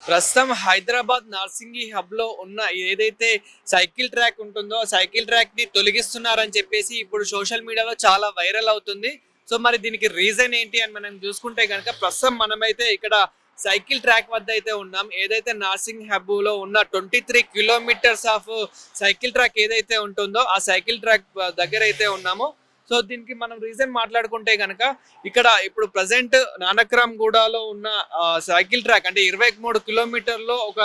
ప్రస్తుతం హైదరాబాద్ నార్సింగి హబ్ లో ఉన్న ఏదైతే సైకిల్ ట్రాక్ ఉంటుందో ఆ సైకిల్ ట్రాక్ ని తొలగిస్తున్నారని చెప్పేసి ఇప్పుడు సోషల్ మీడియాలో చాలా వైరల్ అవుతుంది. సో మరి దీనికి రీజన్ ఏంటి అని మనం చూసుకుంటే కనుక ప్రస్తుతం మనమైతే ఇక్కడ సైకిల్ ట్రాక్ వద్ద అయితే ఉన్నాం. ఏదైతే నార్సింగ్ హబ్ లో ఉన్న 23 కిలోమీటర్స్ ఆఫ్ సైకిల్ ట్రాక్ ఏదైతే ఉంటుందో ఆ సైకిల్ ట్రాక్ దగ్గర అయితే ఉన్నాము. సో దీనికి మనం రీజన్ మాట్లాడుకుంటే కనుక ఇక్కడ ఇప్పుడు ప్రజెంట్ నానక్రామ్ గూడలో ఉన్న సైకిల్ ట్రాక్ అంటే 23 కిలోమీటర్లో ఒక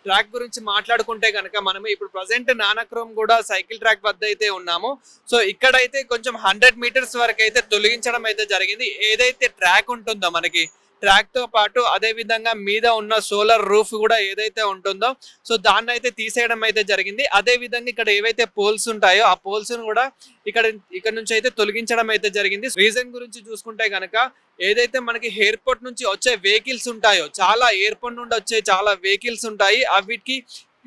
ట్రాక్ గురించి మాట్లాడుకుంటే కనుక మనం ఇప్పుడు ప్రజెంట్ నానక్రామ్ గూడ సైకిల్ ట్రాక్ వద్ద అయితే ఉన్నాము. సో ఇక్కడైతే కొంచెం 100 మీటర్స్ వరకు అయితే తొలగించడం అయితే జరిగింది. ఏదైతే ట్రాక్ ఉంటుందో మనకి ట్రాక్ తో పాటు అదే విధంగా మీద ఉన్న సోలార్ రూఫ్ కూడా ఏదైతే ఉంటుందో సో దాన్ని అయితే తీసేయడం అయితే జరిగింది. అదే విధంగా ఇక్కడ ఏవైతే పోల్స్ ఉంటాయో ఆ పోల్స్ కూడా ఇక్కడ నుంచి అయితే తొలగించడం అయితే జరిగింది. రీజన్ గురించి చూసుకుంటే కనుక ఏదైతే మనకి ఎయిర్పోర్ట్ నుంచి వచ్చే వెహికల్స్ ఉంటాయో చాలా ఎయిర్పోర్ట్ నుండి వచ్చే చాలా వెహికల్స్ ఉంటాయి. వీటికి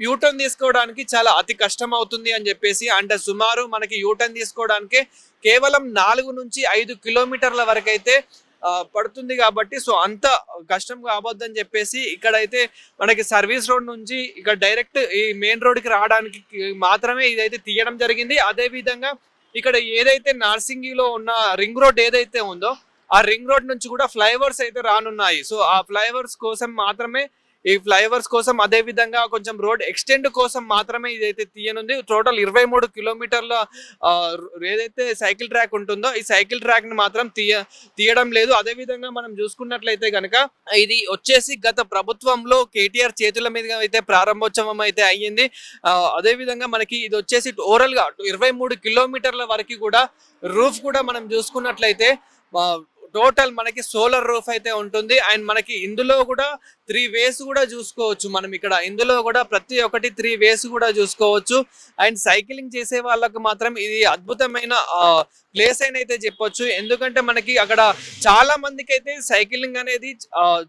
యూటర్న్ తీసుకోవడానికి చాలా అతి కష్టం అవుతుంది అని చెప్పేసి అంటే సుమారు మనకి యూటర్న్ తీసుకోవడానికి కేవలం 4 నుంచి 5 కిలోమీటర్ల వరకు అయితే పడుతుంది కాబట్టి సో అంత కష్టం కావద్దని చెప్పేసి ఇక్కడైతే మనకి సర్వీస్ రోడ్ నుంచి ఇక్కడ డైరెక్ట్ ఈ మెయిన్ రోడ్కి రావడానికి మాత్రమే ఇదైతే తీయడం జరిగింది. అదే విధంగా ఇక్కడ ఏదైతే నార్సింగిలో ఉన్న రింగ్ రోడ్ ఏదైతే ఉందో ఆ రింగ్ రోడ్ నుంచి కూడా ఫ్లైఓవర్స్ అయితే రానున్నాయి. సో ఆ ఫ్లైఓవర్స్ కోసం మాత్రమే ఈ ఫ్లైఓవర్స్ కోసం అదే విధంగా కొంచెం రోడ్ ఎక్స్టెండ్ కోసం మాత్రమే ఇదైతే తీయనుంది. టోటల్ 23 కిలోమీటర్ల ఏదైతే సైకిల్ ట్రాక్ ఉంటుందో ఈ సైకిల్ ట్రాక్ ని మాత్రం తీయడం లేదు. అదే విధంగా మనం చూసుకున్నట్లయితే కనుక ఇది వచ్చేసి గత ప్రభుత్వంలో కేటీఆర్ చేతుల మీదుగా అయితే ప్రారంభోత్సవం అయితే అయ్యింది. అదే విధంగా మనకి ఇది వచ్చేసి ఓవరాల్ గా 23 కిలోమీటర్ల వరకు కూడా రూఫ్ కూడా మనం చూసుకున్నట్లయితే టోటల్ మనకి సోలార్ రూఫ్ అయితే ఉంటుంది. అండ్ మనకి ఇందులో కూడా 3 వేస్ కూడా చూసుకోవచ్చు. మనం ఇక్కడ ఇందులో కూడా ప్రతి ఒక్కటి 3 వేస్ కూడా చూసుకోవచ్చు. అండ్ సైక్లింగ్ చేసే వాళ్ళకు మాత్రం ఇది అద్భుతమైన ప్లేస్ అయితే చెప్పొచ్చు. ఎందుకంటే మనకి అక్కడ చాలా మందికి అయితే సైక్లింగ్ అనేది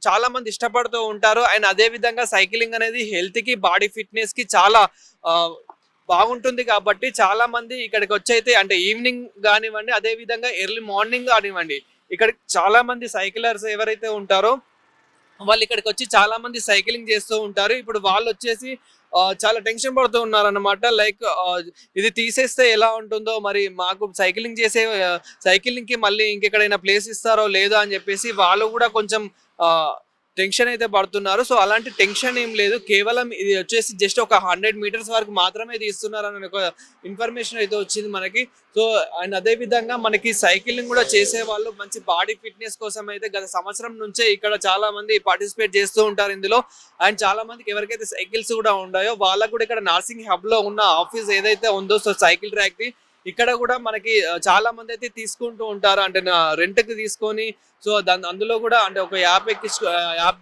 చాలా మంది ఇష్టపడుతూ ఉంటారు. అండ్ అదే విధంగా సైక్లింగ్ అనేది హెల్త్ కి బాడీ ఫిట్నెస్ కి చాలా బాగుంటుంది కాబట్టి చాలా మంది ఇక్కడికి వచ్చైతే అంటే ఈవినింగ్ కానివ్వండి అదే విధంగా ఎర్లీ మార్నింగ్ కానివ్వండి ఇక్కడ చాలా మంది సైకిలర్స్ ఎవరైతే ఉంటారో వాళ్ళు ఇక్కడికి వచ్చి చాలా మంది సైక్లింగ్ చేస్తూ ఉంటారు. ఇప్పుడు వాళ్ళు వచ్చేసి చాలా టెన్షన్ పడుతూ ఉన్నారు అనమాట. లైక్ ఇది తీసేస్తే ఎలా ఉంటుందో మరి మాకు సైక్లింగ్ కి మళ్ళీ ఇంకెక్కడైనా ప్లేస్ ఇస్తారో లేదో అని చెప్పేసి వాళ్ళు కూడా కొంచెం టెన్షన్ అయితే పడుతున్నారు. సో అలాంటి టెన్షన్ ఏం లేదు. కేవలం ఇది వచ్చేసి జస్ట్ ఒక 100 మీటర్స్ వరకు మాత్రమే తీస్తున్నారు అనే ఒక ఇన్ఫర్మేషన్ అయితే వచ్చింది మనకి. సో అండ్ అదే విధంగా మనకి సైక్లింగ్ కూడా చేసే వాళ్ళు మంచి బాడీ ఫిట్నెస్ కోసం అయితే గత సంవత్సరం నుంచే ఇక్కడ చాలా మంది పార్టిసిపేట్ చేస్తూ ఉంటారు ఇందులో. అండ్ చాలా మందికి ఎవరికైతే సైకిల్స్ కూడా ఉన్నాయో వాళ్ళకు కూడా ఇక్కడ నార్సింగ్ హబ్ లో ఉన్న ఆఫీస్ ఏదైతే ఉందో సో సైకిల్ ట్రాక్ ది ఇక్కడ కూడా మనకి చాలా మంది అయితే తీసుకుంటూ ఉంటారు. అంటే రెంట్ కి తీసుకొని సో అందులో కూడా అంటే ఒక యాప్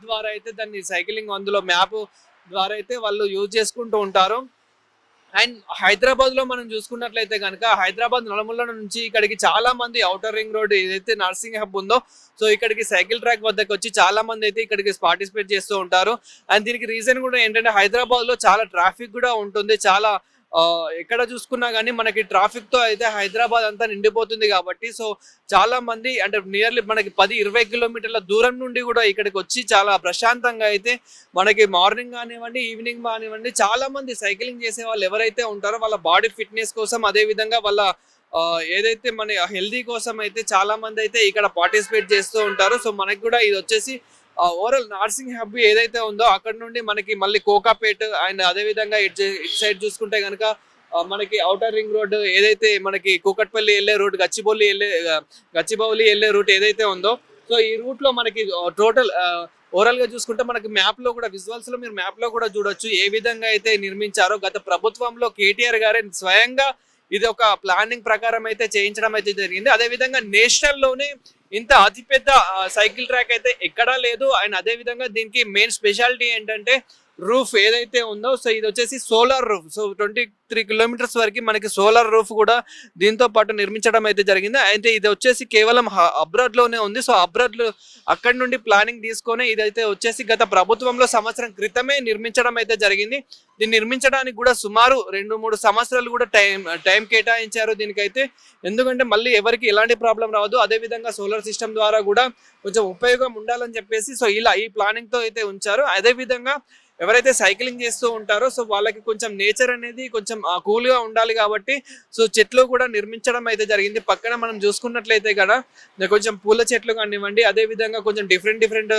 ద్వారా అయితే దాన్ని సైక్లింగ్ అందులో మ్యాప్ ద్వారా అయితే వాళ్ళు యూజ్ చేసుకుంటూ ఉంటారు. అండ్ హైదరాబాద్ లో మనం చూసుకున్నట్లయితే కనుక హైదరాబాద్ నలుమూల నుంచి ఇక్కడికి చాలా మంది ఔటర్ రింగ్ రోడ్ ఏదైతే నర్సింగ్ హబ్ ఉందో సో ఇక్కడికి సైకిల్ ట్రాక్ వద్దకు వచ్చి చాలా మంది అయితే ఇక్కడికి పార్టిసిపేట్ చేస్తూ ఉంటారు. అండ్ దీనికి రీజన్ కూడా ఏంటంటే హైదరాబాద్ లో చాలా ట్రాఫిక్ కూడా ఉంటుంది. చాలా ఎక్కడ చూసుకున్నా కానీ మనకి ట్రాఫిక్ తో అయితే హైదరాబాద్ అంతా నిండిపోతుంది కాబట్టి సో చాలా మంది అంటే నియర్లీ మనకి 10-20 కిలోమీటర్ల దూరం నుండి కూడా ఇక్కడికి వచ్చి చాలా ప్రశాంతంగా అయితే మనకి మార్నింగ్ కానివ్వండి ఈవినింగ్ కానివ్వండి చాలా మంది సైక్లింగ్ చేసే వాళ్ళు ఎవరైతే ఉంటారో వాళ్ళ బాడీ ఫిట్నెస్ కోసం అదే విధంగా వాళ్ళ ఏదైతే మన హెల్దీ కోసం అయితే చాలా మంది అయితే ఇక్కడ పార్టిసిపేట్ చేస్తూ ఉంటారు. సో మనకి కూడా ఇది వచ్చేసి ఓవరాల్ నార్సింగ్ హబ్ ఏదైతే ఉందో అక్కడ నుండి మనకి మళ్ళీ కోకాపేట్ అండ్ అదే విధంగా ఇటు సైడ్ చూసుకుంటే కనుక మనకి ఔటర్ రింగ్ రోడ్ ఏదైతే మనకి కూకట్పల్లి వెళ్ళే రూట్ గచ్చిబౌలి వెళ్ళే రూట్ ఏదైతే ఉందో సో ఈ రూట్ లో మనకి టోటల్ ఓవరాల్ గా చూసుకుంటే మనకి మ్యాప్ లో కూడా విజువల్స్ లో మీరు మ్యాప్ లో కూడా చూడొచ్చు ఏ విధంగా అయితే నిర్మించారో. గత ప్రభుత్వంలో కేటీఆర్ గారే స్వయంగా ఇది ఒక ప్లానింగ్ ప్రకారం అయితే చేయించడం అయితే జరిగింది. అదే విధంగా నేషనల్ లోనే ఇంత అతిపెద్ద సైకిల్ ట్రాక్ అయితే ఎక్కడా లేదు. అండ్ అదే విధంగా దీనికి మెయిన్ స్పెషాలిటీ ఏంటంటే రూఫ్ ఏదైతే ఉందో సో ఇది వచ్చేసి సోలార్ రూఫ్. సో 23 కిలోమీటర్స్ వరకు మనకి సోలార్ రూఫ్ కూడా దీంతో పాటు నిర్మించడం అయితే జరిగింది. అయితే ఇది వచ్చేసి కేవలం అబ్రాడ్ లోనే ఉంది. సో అబ్రాడ్ లో అక్కడి నుండి ప్లానింగ్ తీసుకొని ఇదైతే వచ్చేసి గత ప్రభుత్వంలో సంవత్సరం క్రితమే నిర్మించడం అయితే జరిగింది. దీన్ని నిర్మించడానికి కూడా సుమారు 2-3 సంవత్సరాలు కూడా టైం కేటాయించారు దీనికైతే. ఎందుకంటే మళ్ళీ ఎవరికి ఎలాంటి ప్రాబ్లం రావద్దు, అదే విధంగా సోలార్ సిస్టమ్ ద్వారా కూడా కొంచెం ఉపయోగం ఉండాలని చెప్పేసి సో ఇలా ఈ ప్లానింగ్ తో అయితే ఉంచారు. అదే విధంగా ఎవరైతే సైక్లింగ్ చేస్తూ ఉంటారో సో వాళ్ళకి కొంచెం నేచర్ అనేది కొంచెం కూల్ గా ఉండాలి కాబట్టి సో చెట్లు కూడా నిర్మించడం అయితే జరిగింది. పక్కన మనం చూసుకున్నట్లయితే కదా కొంచెం పూల చెట్లు కానివ్వండి, అదే విధంగా కొంచెం డిఫరెంట్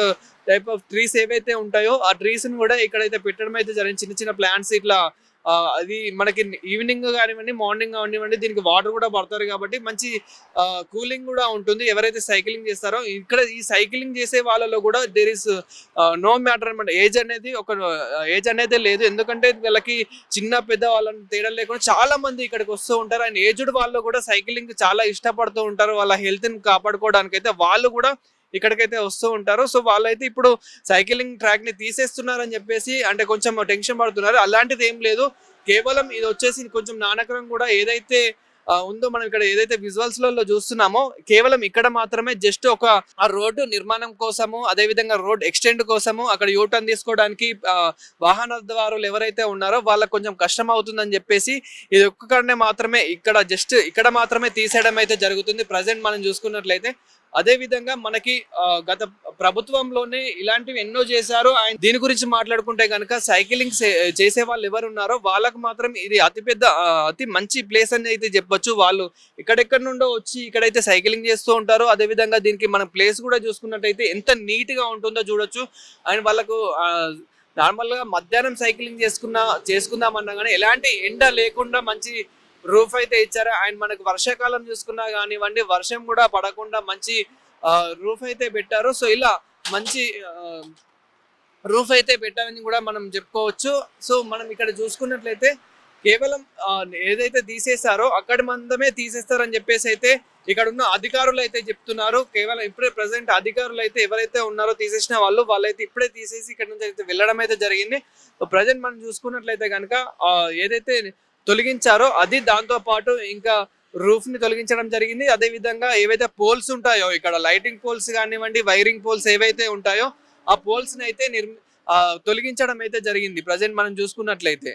టైప్ ఆఫ్ ట్రీస్ ఏవైతే ఉంటాయో ఆ ట్రీస్ ని కూడా ఇక్కడైతే పెట్టడం అయితే జరిగింది. చిన్న చిన్న ప్లాంట్స్ ఇట్లా అది మనకి ఈవినింగ్ కానివ్వండి, మార్నింగ్ కానివ్వండి దీనికి వాటర్ కూడా పడతారు కాబట్టి మంచి కూలింగ్ కూడా ఉంటుంది ఎవరైతే సైక్లింగ్ చేస్తారో. ఇక్కడ ఈ సైక్లింగ్ చేసే వాళ్ళలో కూడా దేర్ ఇస్ నో మ్యాటర్ అనమాట. ఏజ్ అనేది లేదు. ఎందుకంటే వీళ్ళకి చిన్న పెద్ద వాళ్ళని తేడా లేకుండా చాలా మంది ఇక్కడికి వస్తూ ఉంటారు. అండ్ ఏజ్డ్ వాళ్ళు కూడా సైక్లింగ్ చాలా ఇష్టపడుతూ ఉంటారు. వాళ్ళ హెల్త్ ని కాపాడుకోవడానికి అయితే వాళ్ళు కూడా ఇక్కడికైతే వస్తూ ఉంటారు. సో వాళ్ళైతే ఇప్పుడు సైక్లింగ్ ట్రాక్ ని తీసేస్తున్నారని చెప్పేసి అంటే కొంచెం టెన్షన్ పడుతున్నారు. అలాంటిది ఏం లేదు. కేవలం ఇది వచ్చేసి కొంచెం నానకరం కూడా ఏదైతే ఉందో మనం ఇక్కడ ఏదైతే విజువల్స్ లలో చూస్తున్నామో కేవలం ఇక్కడ మాత్రమే జస్ట్ ఒక ఆ రోడ్డు నిర్మాణం కోసము, అదే విధంగా రోడ్ ఎక్స్టెండ్ కోసము అక్కడ యూటర్న్ తీసుకోవడానికి వాహనదారులు ఎవరైతే ఉన్నారో వాళ్ళకి కొంచెం కష్టం అవుతుందని చెప్పేసి ఇది ఒక్కనే మాత్రమే ఇక్కడ మాత్రమే తీసేయడం అయితే జరుగుతుంది ప్రజెంట్ మనం చూసుకున్నట్లయితే. అదే విధంగా మనకి గత ప్రభుత్వంలోనే ఇలాంటివి ఎన్నో చేశారు. అండ్ దీని గురించి మాట్లాడుకుంటే కనుక సైక్లింగ్ చేసే వాళ్ళు ఎవరు ఉన్నారో వాళ్ళకు మాత్రం ఇది అతి మంచి ప్లేస్ అని అయితే చెప్పొచ్చు. వాళ్ళు ఎక్కడెక్కడి నుండో వచ్చి ఇక్కడైతే సైక్లింగ్ చేస్తూ ఉంటారు. అదే విధంగా దీనికి మనం ప్లేస్ కూడా చూసుకున్నట్టయితే ఎంత నీట్ గా ఉంటుందో చూడొచ్చు. అండ్ వాళ్ళకు నార్మల్ గా మధ్యాహ్నం సైక్లింగ్ చేసుకుందామన్నా కానీ ఎలాంటి ఎండ లేకుండా మంచి రూఫ్ అయితే ఇచ్చారు. అండ్ మనకు వర్షాకాలం చూసుకున్నా కానివ్వండి వర్షం కూడా పడకుండా మంచి రూఫ్ అయితే పెట్టారు. సో ఇలా మంచి రూఫ్ అయితే పెట్టారని కూడా మనం చెప్పుకోవచ్చు. సో మనం ఇక్కడ చూసుకున్నట్లయితే కేవలం ఏదైతే తీసేస్తారో అక్కడి మందమే తీసేస్తారని చెప్పేసి అయితే ఇక్కడ ఉన్న అధికారులు అయితే చెప్తున్నారు. కేవలం ఇప్పుడే ప్రజెంట్ అధికారులు అయితే ఎవరైతే ఉన్నారో తీసేసిన వాళ్ళైతే ఇప్పుడే తీసేసి ఇక్కడ నుంచి అయితే వెళ్ళడం అయితే జరిగింది. ప్రజెంట్ మనం చూసుకున్నట్లయితే కనుక ఏదైతే తొలగించారో అది దాంతో పాటు ఇంకా రూఫ్ ని తొలగించడం జరిగింది. అదే విధంగా ఏవైతే పోల్స్ ఉంటాయో ఇక్కడ లైటింగ్ పోల్స్ కానివ్వండి, వైరింగ్ పోల్స్ ఏవైతే ఉంటాయో ఆ పోల్స్ ని అయితే తొలగించడం అయితే జరిగింది ప్రజెంట్ మనం చూసుకున్నట్లయితే.